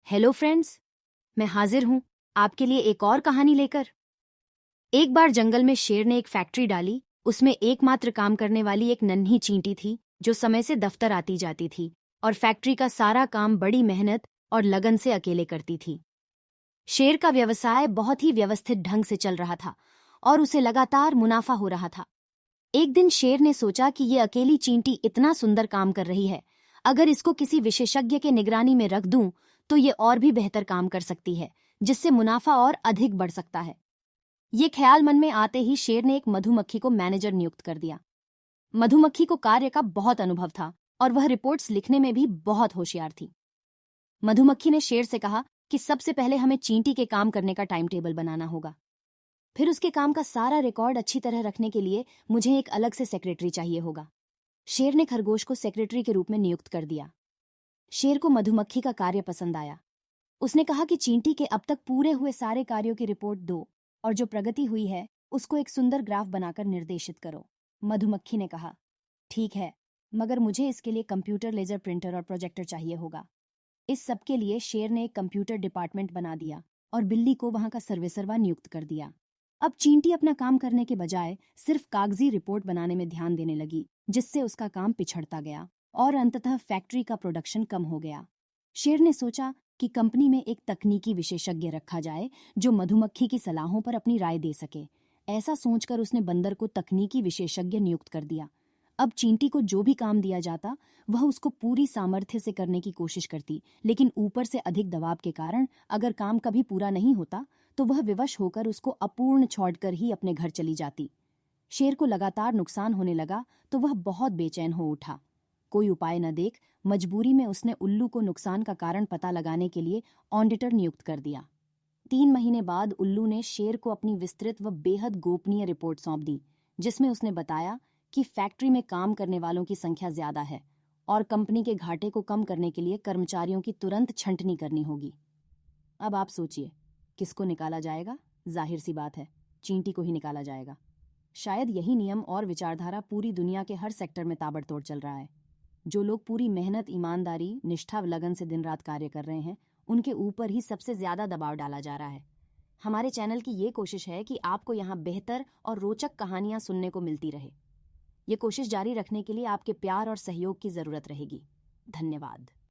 Hello friends, मैं हाजिर हूँ आपके लिए एक और कहानी लेकर। एक बार जंगल में शेर ने एक फैक्ट्री डाली। उसमें एकमात्र काम करने वाली एक नन्ही चींटी थी जो समय से दफ्तर आती जाती थी और फैक्ट्री का सारा काम बड़ी मेहनत और लगन से अकेले करती थी। शेर का व्यवसाय बहुत ही व्यवस्थित ढंग से चल रहा था और उसे लगातार मुनाफा हो रहा था। एक दिन शेर ने सोचा कि ये अकेली चींटी इतना सुंदर काम कर रही है, अगर इसको किसी विशेषज्ञ के निगरानी में रख दूं तो ये और भी बेहतर काम कर सकती है, जिससे मुनाफा और अधिक बढ़ सकता है। ये ख्याल मन में आते ही शेर ने एक मधुमक्खी को मैनेजर नियुक्त कर दिया। मधुमक्खी को कार्य का बहुत अनुभव था और वह रिपोर्ट्स लिखने में भी बहुत होशियार थी। मधुमक्खी ने शेर से कहा कि सबसे पहले हमें चींटी के काम करने का टाइम टेबल बनाना होगा। फिर उसके काम का सारा रिकॉर्ड अच्छी तरह रखने के लिए मुझे एक अलग से सेक्रेटरी चाहिए होगा। शेर ने खरगोश को सेक्रेटरी के रूप में नियुक्त कर दिया। शेर को मधुमक्खी का कार्य पसंद आया। उसने कहा कि चींटी के अब तक पूरे हुए सारे कार्यों की रिपोर्ट दो और जो प्रगति हुई है उसको एक सुंदर ग्राफ बनाकर निर्देशित करो। मधुमक्खी ने कहा, ठीक है, मगर मुझे इसके लिए कंप्यूटर, लेजर प्रिंटर और प्रोजेक्टर चाहिए होगा। इस सब के लिए शेर ने एक कंप्यूटर डिपार्टमेंट बना दिया और बिल्ली को वहां का सर्वेसर्वा नियुक्त कर दिया। अब चींटी अपना काम करने के बजाय सिर्फ कागजी रिपोर्ट बनाने में ध्यान देने लगी, जिससे उसका काम पिछड़ता गया और अंततः फैक्ट्री का प्रोडक्शन कम हो गया। शेर ने सोचा कि कंपनी में एक तकनीकी विशेषज्ञ रखा जाए जो मधुमक्खी की सलाहों पर अपनी राय दे सके। ऐसा सोचकर उसने बंदर को तकनीकी विशेषज्ञ नियुक्त कर दिया। अब चींटी को जो भी काम दिया जाता वह उसको पूरी सामर्थ्य से करने की कोशिश करती, लेकिन ऊपर से अधिक दबाव के कारण अगर काम कभी पूरा नहीं होता तो वह विवश होकर उसको अपूर्ण छोड़कर ही अपने घर चली जाती। शेर को लगातार नुकसान होने लगा तो वह बहुत बेचैन हो उठा। कोई उपाय न देख मजबूरी में उसने उल्लू को नुकसान का कारण पता लगाने के लिए ऑडिटर नियुक्त कर दिया। 3 महीने बाद उल्लू ने शेर को अपनी विस्तृत व बेहद गोपनीय रिपोर्ट सौंप दी, जिसमें उसने बताया कि फैक्ट्री में काम करने वालों की संख्या ज्यादा है और कंपनी के घाटे को कम करने के लिए कर्मचारियों की तुरंत छंटनी करनी होगी। अब आप सोचिए, किसको निकाला जाएगा? जाहिर सी बात है, चींटी को ही निकाला जाएगा। शायद यही नियम और विचारधारा पूरी दुनिया के हर सेक्टर में ताबड़तोड़ चल रहा है। जो लोग पूरी मेहनत, ईमानदारी, निष्ठा व लगन से दिन रात कार्य कर रहे हैं, उनके ऊपर ही सबसे ज्यादा दबाव डाला जा रहा है। हमारे चैनल की ये कोशिश है कि आपको यहाँ बेहतर और रोचक कहानियां सुनने को मिलती रहे। ये कोशिश जारी रखने के लिए आपके प्यार और सहयोग की जरूरत रहेगी। धन्यवाद।